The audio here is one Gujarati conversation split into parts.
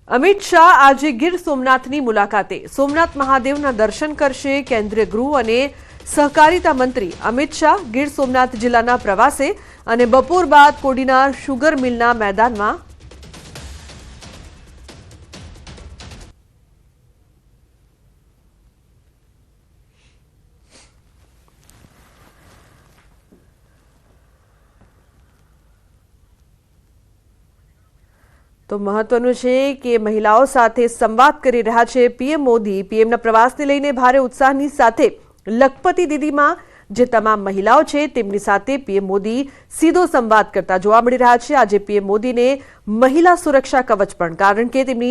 અમિત શાહ આજે ગીર સોમનાથની મુલાકાતે સોમનાથ મહાદેવના દર્શન કરશે। કેન્દ્રીય ગૃહ અને સહકારિતા મંત્રી અમિત શાહ ગીર સોમનાથ જિલ્લાના પ્રવાસે અને બપોર બાદ કોડીના શુગર મિલના મેદાનમાં तो महत्वનું છે કે મહિલાઓ સાથે સંવાદ કરી રહ્યા છે પીએમ મોદી। પીએમના પ્રવાસને લઈને ભારે ઉત્સાહની સાથે લખપતિ દીદીમાં જે તમામ મહિલાઓ છે તેમની સાથે પીએમ મોદી સીધો સંવાદ કરતા જોવા મળી રહ્યા છે। આજે પીએમ મોદીને મહિલા સુરક્ષા કવચ પણ, કારણ કે તેમની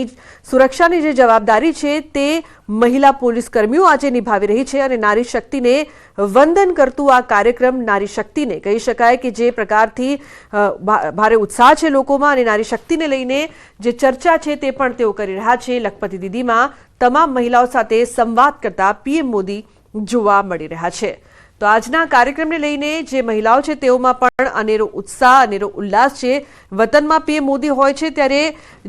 સુરક્ષાની જે જવાબદારી છે તે મહિલા પોલીસ કર્મીઓ આજે નિભાવી રહી છે અને નારી શક્તિને વંદન કરતું આ કાર્યક્રમ નારી શક્તિને કહી શકાય કે જે પ્રકારથી ભારે ઉત્સાહ છે લોકોમાં અને નારી શક્તિને લઈને જે ચર્ચા છે તે પણ તેઓ કરી રહ્યા છે। લખપતિ દીદીમાં તમામ મહિલાઓ સાથે સંવાદ કરતા પીએમ મોદી જોવા મળી રહ્યા છે। તો આજના કાર્યક્રમને લઈને જે મહિલાઓ છે તેઓમાં પણ અનેરો ઉત્સાહ અનેરો ઉલ્લાસ છે। વતનમાં પીએમ મોદી હોય છે ત્યારે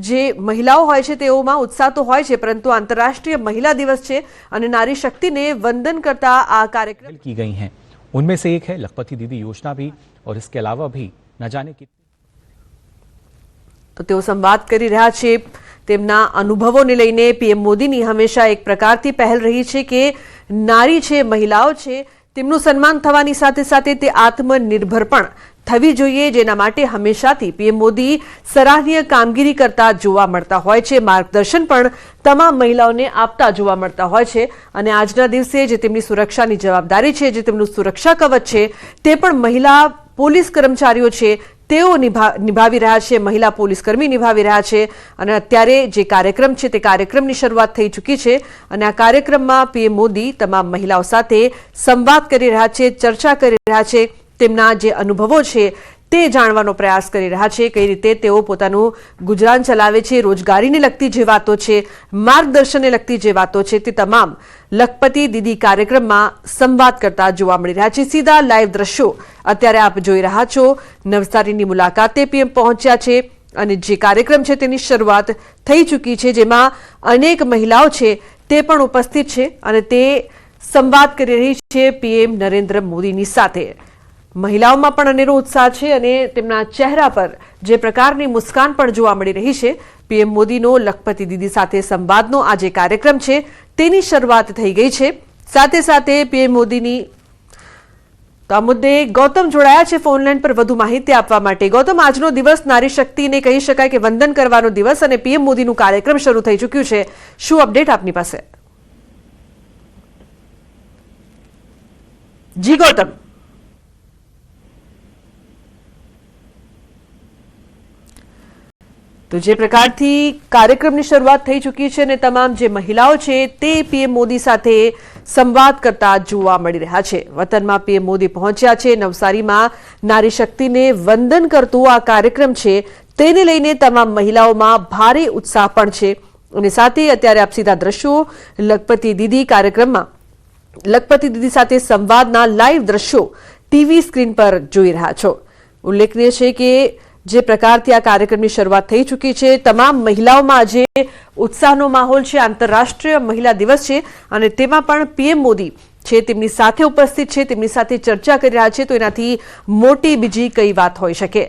જે મહિલાઓ હોય છે તેઓમાં ઉત્સાહ તો હોય છે, પરંતુ આંતરરાष्ट्रीय महिला दिवस છે અને નારી શક્તિને વંદન કરતા આ कार्यक्रम की गई हैं। उनमें से एक है लखपति दीदी योजना भी, और इसके अलावा भी न जाने कितनी। તો તેઓ સંવાદ કરી રહ્યા છે તેમના અનુભવોને લઈને। પીએમ મોદીની હંમેશા એક પ્રકારથી પહેલ રહી છે કે નારી છે, મહિલાઓ છે, તેમનું સન્માન થવાની સાથે સાથે તે આત્મનિર્ભર પણ થવી જોઈએ, જેના માટે હંમેશાથી પીએમ મોદી સરાહનીય કામગીરી કરતા જોવા મળતા હોય છે। માર્ગદર્શન પણ તમામ મહિલાઓને આપતા જોવા મળતા હોય છે અને આજના દિવસે જે તેમની સુરક્ષાની જવાબદારી છે, જે તેમનું સુરક્ષા કવચ છે, તે પણ મહિલા પોલીસ કર્મચારીઓ છે તેઓ નિભાવી રહ્યા છે, મહિલા પોલીસ કર્મી નિભાવી રહ્યા છે। અને અત્યારે જે કાર્યક્રમ છે તે કાર્યક્રમની શરૂઆત થઈ ચૂકી છે અને આ કાર્યક્રમમાં પીએમ મોદી તમામ મહિલાઓ સાથે સંવાદ કરી રહ્યા છે, ચર્ચા કરી રહ્યા છે, તેમના જે અનુભવો છે તે જાણવાનો પ્રયાસ કરી રહ્યા છે, કઈ રીતે તેઓ પોતાનું ગુજરાન ચલાવે છે, રોજગારીને લગતી જે વાતો છે, માર્ગદર્શનને લગતી જે વાતો છે તે તમામ લખપતિ દીદી કાર્યક્રમમાં સંવાદ કરતા જોવા મળી રહ્યા છે। સીધા લાઈવ દ્રશ્યો અત્યારે આપ જોઈ રહ્યા છો। નવસારીની મુલાકાતે પીએમ પહોંચ્યા છે અને જે કાર્યક્રમ છે તેની શરૂઆત થઈ ચૂકી છે, જેમાં અનેક મહિલાઓ છે તે પણ ઉપસ્થિત છે અને તે સંવાદ કરી રહી છે પીએમ નરેન્દ્ર મોદીની સાથે। મહિલાઓમાં પણ અનેરો ઉત્સાહ છે અને તેમના ચહેરા પર જે પ્રકારની મુસ્કાન પણ જોવા મળી રહી છે। પીએમ મોદીનો લખપતિ દીદી સાથે સંવાદનો આ જે કાર્યક્રમ છે તેની શરૂઆત થઈ ગઈ છે। સાથે સાથે પીએમ મોદીની તો આ મુદ્દે ગૌતમ જોડાયા છે ફોનલાઈન પર વધુ માહિતી આપવા માટે। ગૌતમ, આજનો દિવસ નારી શક્તિને કહી શકાય કે વંદન કરવાનો દિવસ અને પીએમ મોદીનું કાર્યક્રમ શરૂ થઈ ચૂક્યું છે, શું અપડેટ આપની પાસે? જી ગૌતમ। તો જે પ્રકારથી કાર્યક્રમની શરૂઆત થઈ ચૂકી છે અને તમામ જે મહિલાઓ છે તે પીએમ મોદી સાથે સંવાદ કરતા જોવા મળી રહ્યા છે। વતનમાં પીએમ મોદી પહોંચ્યા છે। નવસારીમાં નારી શક્તિને વંદન કરતું આ કાર્યક્રમ છે તેને લઈને તમામ મહિલાઓમાં ભારે ઉત્સાહ પણ છે અને સાથે અત્યારે આપ સીધા દ્રશ્યો લખપતિ દીદી કાર્યક્રમમાં લખપતિ દીદી સાથે સંવાદના લાઈવ દ્રશ્યો ટીવી સ્ક્રીન પર જોઈ રહ્યા છો। ઉલ્લેખનીય છે કે જે પ્રકારથી આ કાર્યક્રમની શરૂઆત થઈ ચૂકી છે, તમામ મહિલાઓમાં આજે ઉત્સાહનો માહોલ છે। આંતરરાષ્ટ્રીય મહિલા દિવસ છે અને તેમાં પણ પીએમ મોદી છે તેમની સાથે ઉપસ્થિત છે, તેમની સાથે ચર્ચા કરી રહ્યા છે, તો એનાથી મોટી બીજી કઈ વાત હોઈ શકે?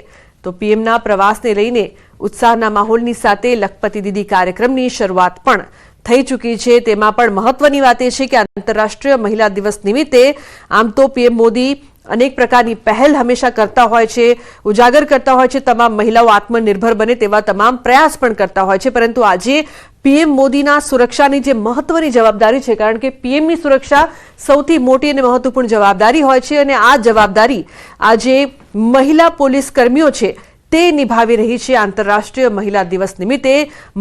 તો પીએમના પ્રવાસને લઈને ઉત્સાહના માહોલની સાથે લખપતિ દીદી કાર્યક્રમની શરૂઆત પણ થઈ ચૂકી છે। તેમાં પણ મહત્વની વાત એ છે કે આંતરરાષ્ટ્રીય મહિલા દિવસ નિમિત્તે આમ તો પીએમ મોદી અનેક પ્રકારની પહેલ હંમેશા કરતા હોય છે, ઉજાગર કરતા હોય છે, તમામ મહિલાઓ આત્મનિર્ભર બને તેવા તમામ પ્રયાસ પણ કરતા હોય છે, પરંતુ આજે પીએમ મોદીના સુરક્ષાની જે મહત્વની જવાબદારી છે, કારણ કે પીએમની સુરક્ષા સૌથી મોટી અને મહત્વપૂર્ણ જવાબદારી હોય છે અને આ જવાબદારી આજે મહિલા પોલીસ કર્મીઓ છે તે નિભાવી રહી છે। આંતરરાષ્ટ્રીય મહિલા દિવસ નિમિત્તે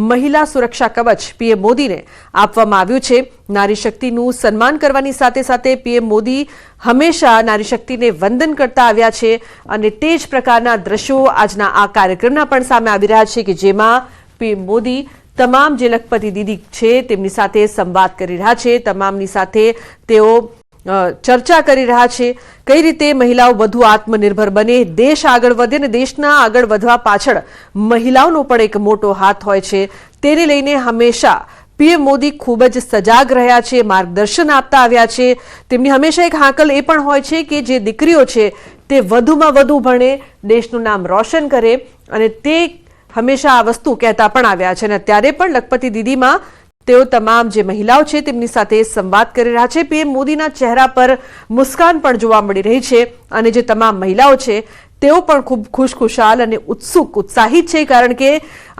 મહિલા સુરક્ષા કવચ પીએમ મોદીને આપવામાં આવ્યું છે। નારી શક્તિનું સન્માન કરવાની સાથે સાથે પીએમ મોદી હંમેશા નારી શક્તિને વંદન કરતા આવ્યા છે અને તે જ પ્રકારના દ્રશ્યો આજના આ કાર્યક્રમના પણ સામે આવી રહ્યા છે કે જેમાં પીએમ મોદી તમામ જે લખપતિ દીદી છે તેમની સાથે સંવાદ કરી રહ્યા છે, તમામની સાથે તેઓ ચર્ચા કરી રહ્યા છે કઈ રીતે મહિલાઓ વધુ આત્મનિર્ભર બને, દેશ આગળ વધે અને દેશના આગળ વધવા પાછળ મહિલાઓનો પણ એક મોટો હાથ હોય છે તેને લઈને હંમેશા પીએમ મોદી ખૂબ જ સજાગ રહ્યા છે, માર્ગદર્શન આપતા આવ્યા છે. તેમની હંમેશા એક હાકલ એ પણ હોય છે કે જે દીકરીઓ છે તે વધુમાં વધુ ભણે, દેશનું નામ રોશન કરે, અને તે હંમેશા આ વસ્તુ કહેતા પણ આવ્યા છે. અને અત્યારે પણ લખપતિ દીદીમાં તેઓ તમામ જે મહિલાઓ છે તેમની સાથે સંવાદ કરી રહ્યા છે. પીએમ મોદીના ચહેરા પર મુસ્કાન પણ જોવા મળી રહી છે, અને જે તમામ મહિલાઓ છે તેઓ પણ ખૂબ ખુશખુશાલ અને ઉત્સાહિત છે, કારણ કે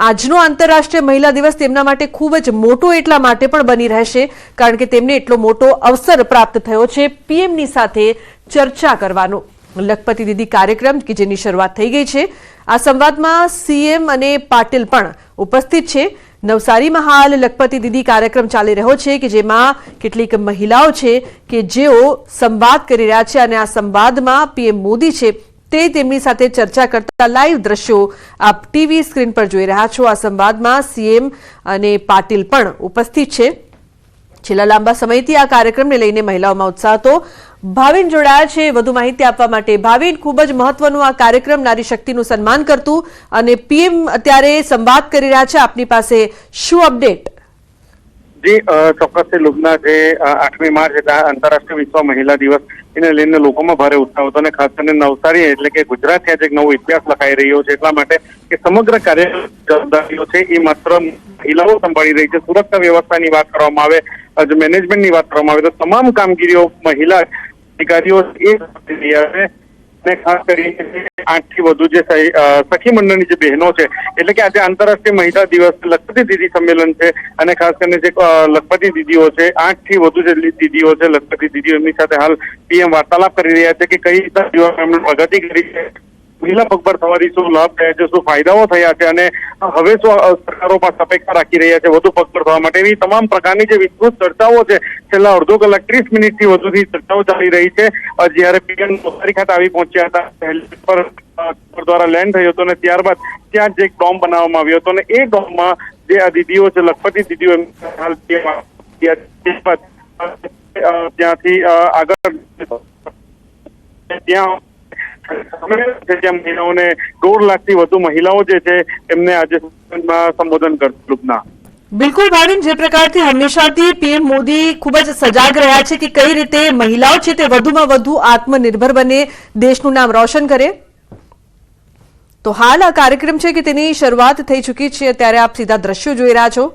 આજનો આંતરરાષ્ટ્રીય મહિલા દિવસ તેમના માટે ખૂબ જ મોટો એટલા માટે પણ બની રહેશે કારણ કે તેમને એટલો મોટો અવસર પ્રાપ્ત થયો છે પીએમની સાથે ચર્ચા કરવાનો. લખપતિ દીદી કાર્યક્રમ કે જેની શરૂઆત થઈ ગઈ છે, આ સંવાદમાં સીએમ અને પાટીલ પણ ઉપસ્થિત છે. નવસારીમાં હાલ લખપતિ દીદી કાર્યક્રમ ચાલી રહ્યો છે કે જેમાં કેટલીક મહિલાઓ છે કે જેઓ સંવાદ કરી રહ્યા છે, અને આ સંવાદમાં પીએમ મોદી છે તે તેમની સાથે ચર્ચા કરતા લાઈવ દ્રશ્યો આપ ટીવી સ્ક્રીન પર જોઈ રહ્યા છો. આ સંવાદમાં સીએમ અને પાટીલ પણ ઉપસ્થિત છે. છેલ્લા લાંબા સમયથી આ કાર્યક્રમને લઈને મહિલાઓમાં ઉત્સાહ હતો. ભાવિન જોડાયા છે વધુ માહિતી આપવા માટે. ભાવિન, ખૂબ જ મહત્વનું આ કાર્યક્રમ નારી શક્તિનું સન્માન કરતું, અને પીએમ અત્યારે સંવાદ કરી રહ્યા છે, આપની પાસે શું અપડેટ? જી ચોક્કસથી લુબના જે 8મી માર્ચ એટલે આંતરરાષ્ટ્રીય વિશ્વ મહિલા દિવસ એને લઈને લોકોમાં ભારે ઉત્સાહ હતો, અને ખાસ કરીને નવસારી એટલે કે ગુજરાત ત્યાં એક નવો ઇતિહાસ લખાઈ રહ્યો છે, એટલા માટે કે સમગ્ર કાર્ય જવાબદારીઓ છે એ માત્ર મહિલાઓ સંભાળી રહી છે. સુરક્ષા વ્યવસ્થાની વાત કરવામાં આવે, મેનેજમેન્ટની વાત કરવામાં આવે તો તમામ કામગીરીઓ મહિલા અધિકારીઓ એ કરી રહ્યા છે. અને ખાસ કરીને 8 થી વધુ જે સખી મંડળની જે બહેનો છે, એટલે કે આજે આંતરરાષ્ટ્રીય મહિલા દિવસ લખપતિ દીદી સંમેલન છે, અને ખાસ કરીને જે લખપતિ દીદીઓ છે, 8 થી વધુ જે દીદીઓ છે લખપતિ દીદીઓ, એમની સાથે હાલ પીએમ વાર્તાલાપ કરી રહ્યા છે કે કઈ રીતે એમણે પ્રગતિ કરી છે, મહિલા પગભર થવાથી શું લાભ થયા છે, શું ફાયદાઓ થયા છે, અને હવે શું સરકારો પાસે અપેક્ષા રાખી રહ્યા છે વધુ પગભર થવા માટે. એવી તમામ પ્રકારની જે વિસ્તૃત ચર્ચાઓ છે છેલ્લા અડધો કલાક 30 મિનિટથી વધુથી ચર્ચાઓ ચાલી રહી છે. જ્યારે પીએમ નવસારી ખાતે આવી પહોંચ્યા હતા, હેલિકોપ્ટર દ્વારા લેન્ડ થયો હતો, અને ત્યારબાદ ત્યાં જ એક ડોમ બનાવવામાં આવ્યો હતો, અને એ ડોમમાં જે આ દીદીઓ છે લખપતિ દીદીઓ હાલ ત્યાંથી આગળ ત્યાં મહિલાઓને 1.5 લાખથી વધુ મહિલાઓ જે છે એમને આજે સંબોધન કરતું. લુબના બિલકુલ ભાવિન, જે પ્રકારથી હંમેશાથી પીએમ મોદી ખૂબ જ સજાગ રહ્યા છે કે કઈ રીતે મહિલાઓ છે તે વધુમાં વધુ આત્મનિર્ભર બને, દેશનું નામ રોશન કરે, તો હાલ આ કાર્યક્રમ છે કે તેની શરૂઆત થઈ ચૂકી છે. ત્યારે આપ સીધા દ્રશ્યો જોઈ રહ્યા છો.